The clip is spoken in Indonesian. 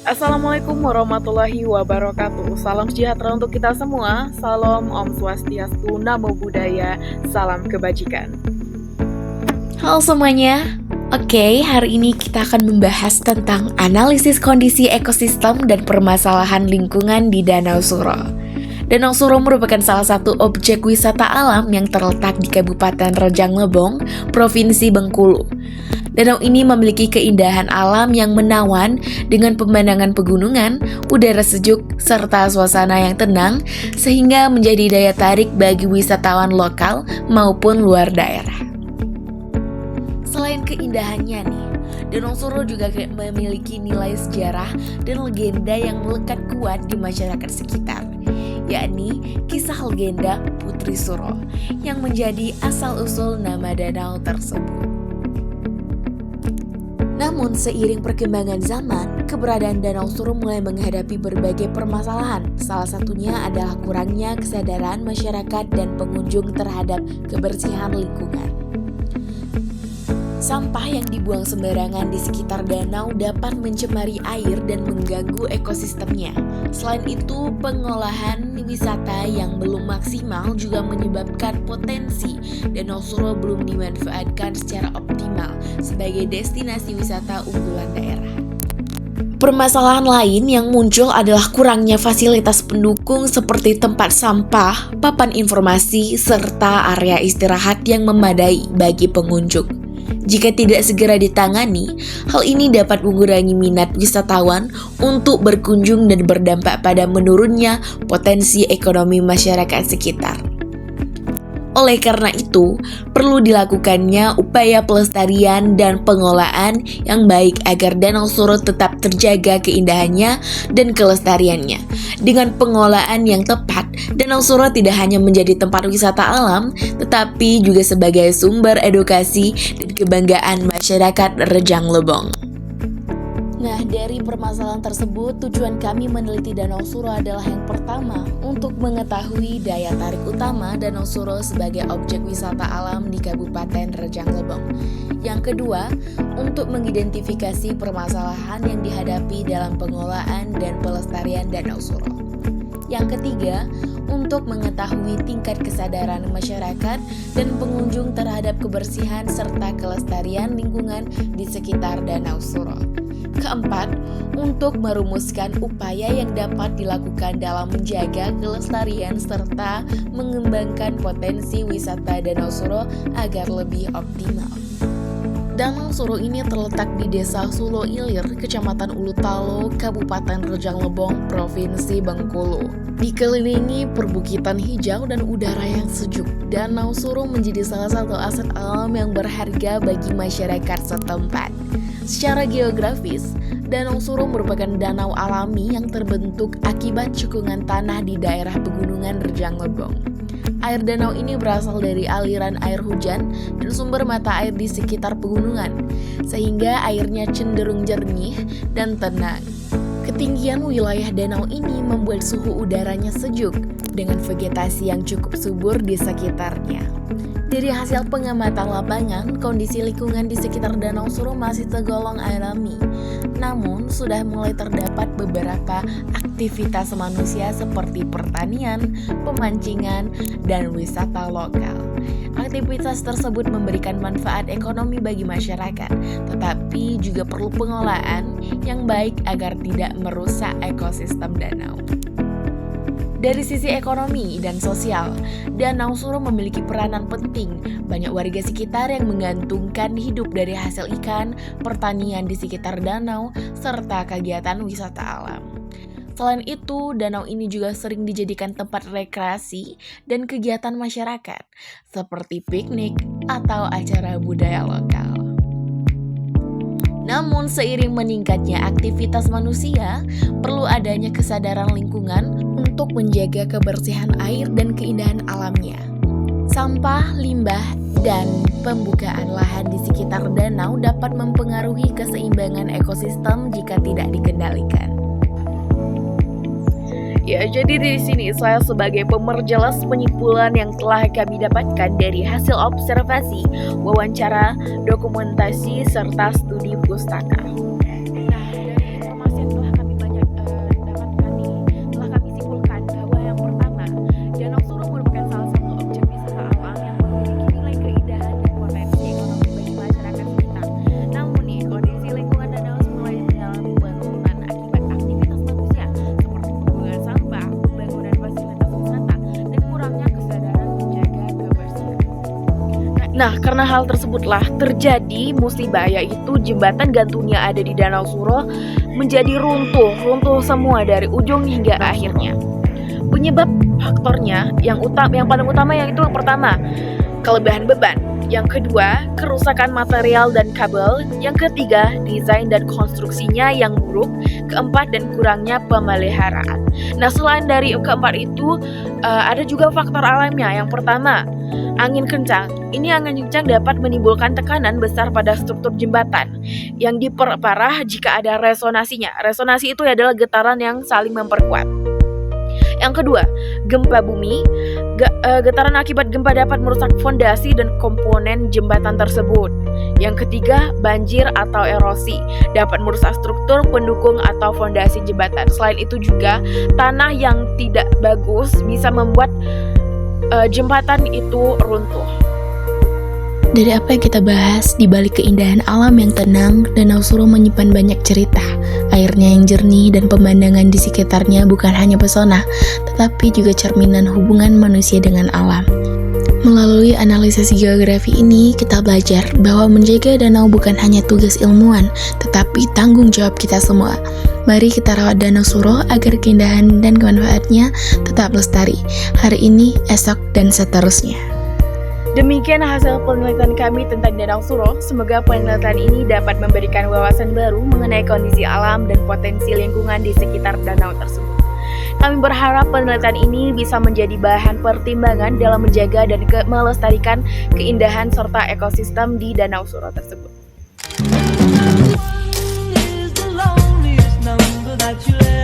Assalamualaikum warahmatullahi wabarakatuh. Salam sejahtera untuk kita semua. Salam Om Swastiastu, Namo Buddhaya, salam kebajikan. Halo semuanya. Oke, hari ini kita akan membahas tentang analisis kondisi ekosistem dan permasalahan lingkungan di Danau Suro. Danau Suro merupakan salah satu objek wisata alam yang terletak di Kabupaten Rejang Lebong, Provinsi Bengkulu. Danau ini memiliki keindahan alam yang menawan dengan pemandangan pegunungan, udara sejuk, serta suasana yang tenang, sehingga menjadi daya tarik bagi wisatawan lokal maupun luar daerah. Selain keindahannya nih, Danau Suro juga memiliki nilai sejarah dan legenda yang melekat kuat di masyarakat sekitar, yakni kisah legenda Putri Suro yang menjadi asal-usul nama danau tersebut. Namun seiring perkembangan zaman, keberadaan Danau Suro mulai menghadapi berbagai permasalahan. Salah satunya adalah kurangnya kesadaran masyarakat dan pengunjung terhadap kebersihan lingkungan. Sampah yang dibuang sembarangan di sekitar danau dapat mencemari air dan mengganggu ekosistemnya. Selain itu, pengolahan wisata yang belum maksimal juga menyebabkan potensi Danau Suro belum dimanfaatkan secara optimal sebagai destinasi wisata unggulan daerah. Permasalahan lain yang muncul adalah kurangnya fasilitas pendukung seperti tempat sampah, papan informasi, serta area istirahat yang memadai bagi pengunjung. Jika tidak segera ditangani, hal ini dapat mengurangi minat wisatawan untuk berkunjung dan berdampak pada menurunnya potensi ekonomi masyarakat sekitar. Oleh karena itu, perlu dilakukannya upaya pelestarian dan pengelolaan yang baik agar Danau Suro tetap terjaga keindahannya dan kelestariannya. Dengan pengelolaan yang tepat, Danau Suro tidak hanya menjadi tempat wisata alam, tetapi juga sebagai sumber edukasi dan kebanggaan masyarakat Rejang Lebong. Nah, dari permasalahan tersebut, tujuan kami meneliti Danau Suro adalah yang pertama, untuk mengetahui daya tarik utama Danau Suro sebagai objek wisata alam di Kabupaten Rejang Lebong. Yang kedua, untuk mengidentifikasi permasalahan yang dihadapi dalam pengelolaan dan pelestarian Danau Suro. Yang ketiga, untuk mengetahui tingkat kesadaran masyarakat dan pengunjung terhadap kebersihan serta kelestarian lingkungan di sekitar Danau Suro. Keempat, untuk merumuskan upaya yang dapat dilakukan dalam menjaga kelestarian serta mengembangkan potensi wisata Danau Suro agar lebih optimal. Danau Suro ini terletak di Desa Sulo Ilir, Kecamatan Ulu Talo, Kabupaten Rejang Lebong, Provinsi Bengkulu. Dikelilingi perbukitan hijau dan udara yang sejuk, Danau Suro menjadi salah satu aset alam yang berharga bagi masyarakat setempat. Secara geografis, Danau Suro merupakan danau alami yang terbentuk akibat cekungan tanah di daerah pegunungan Rejang Lebong. Air danau ini berasal dari aliran air hujan dan sumber mata air di sekitar pegunungan, sehingga airnya cenderung jernih dan tenang. Ketinggian wilayah danau ini membuat suhu udaranya sejuk, dengan vegetasi yang cukup subur di sekitarnya. Dari hasil pengamatan lapangan, kondisi lingkungan di sekitar Danau Suro masih tergolong alami. Namun, sudah mulai terdapat beberapa aktivitas manusia seperti pertanian, pemancingan, dan wisata lokal. Aktivitas tersebut memberikan manfaat ekonomi bagi masyarakat, tetapi juga perlu pengelolaan yang baik agar tidak merusak ekosistem danau. Dari sisi ekonomi dan sosial, Danau Suro memiliki peranan penting. Banyak warga sekitar yang menggantungkan hidup dari hasil ikan, pertanian di sekitar danau, serta kegiatan wisata alam. Selain itu, danau ini juga sering dijadikan tempat rekreasi dan kegiatan masyarakat, seperti piknik atau acara budaya lokal. Namun, seiring meningkatnya aktivitas manusia, perlu adanya kesadaran lingkungan untuk menjaga kebersihan air dan keindahan alamnya. Sampah, limbah, dan pembukaan lahan di sekitar danau dapat mempengaruhi keseimbangan ekosistem jika tidak dikendalikan. Ya, jadi di sini saya sebagai pemerjelas penyimpulan yang telah kami dapatkan dari hasil observasi, wawancara, dokumentasi, serta studi pustaka. Nah, dari informasi yang telah kami dapatkan nih, telah kami simpulkan bahwa yang pertama, Danau Suro merupakan salah satu objek wisata alam yang memiliki nilai keindahan dan potensi ekonomi bagi masyarakat sekitar. Namun nih, kondisi lingkungan danau mulai mengalami penurunan akibat aktivitas manusia, seperti pembuangan sampah, pembangunan fasilitas wisata, dan kurangnya kesadaran menjaga kebersihan. Nah, karena hal tersebutlah terjadi musibah, yaitu jembatan gantungnya ada di Danau Suro menjadi runtuh semua dari ujung hingga akhirnya. Penyebab faktornya yang paling utama yaitu yang pertama, kelebihan beban. Yang kedua, kerusakan material dan kabel. Yang ketiga, desain dan konstruksinya yang buruk. Keempat, dan kurangnya pemeliharaan. Nah, selain dari keempat itu, ada juga faktor alamnya. Yang pertama, angin kencang. Ini angin kencang dapat menimbulkan tekanan besar pada struktur jembatan yang diperparah jika ada resonasinya. Resonasi itu adalah getaran yang saling memperkuat. Yang kedua, gempa bumi. Getaran akibat gempa dapat merusak fondasi dan komponen jembatan tersebut. Yang ketiga, banjir atau erosi dapat merusak struktur pendukung atau fondasi jembatan. Selain itu juga, tanah yang tidak bagus bisa membuat jembatan itu runtuh. Dari apa yang kita bahas, di balik keindahan alam yang tenang, Danau Suro menyimpan banyak cerita. Airnya yang jernih dan pemandangan di sekitarnya bukan hanya pesona, tetapi juga cerminan hubungan manusia dengan alam. Melalui analisis geografi ini, kita belajar bahwa menjaga danau bukan hanya tugas ilmuwan, tetapi tanggung jawab kita semua. Mari kita rawat Danau Suro agar keindahan dan kemanfaatnya tetap lestari, hari ini, esok, dan seterusnya. Demikian hasil penelitian kami tentang Danau Suro. Semoga penelitian ini dapat memberikan wawasan baru mengenai kondisi alam dan potensi lingkungan di sekitar danau tersebut. Kami berharap penelitian ini bisa menjadi bahan pertimbangan dalam menjaga dan melestarikan keindahan serta ekosistem di Danau Suro tersebut. Is the loneliest number that you'll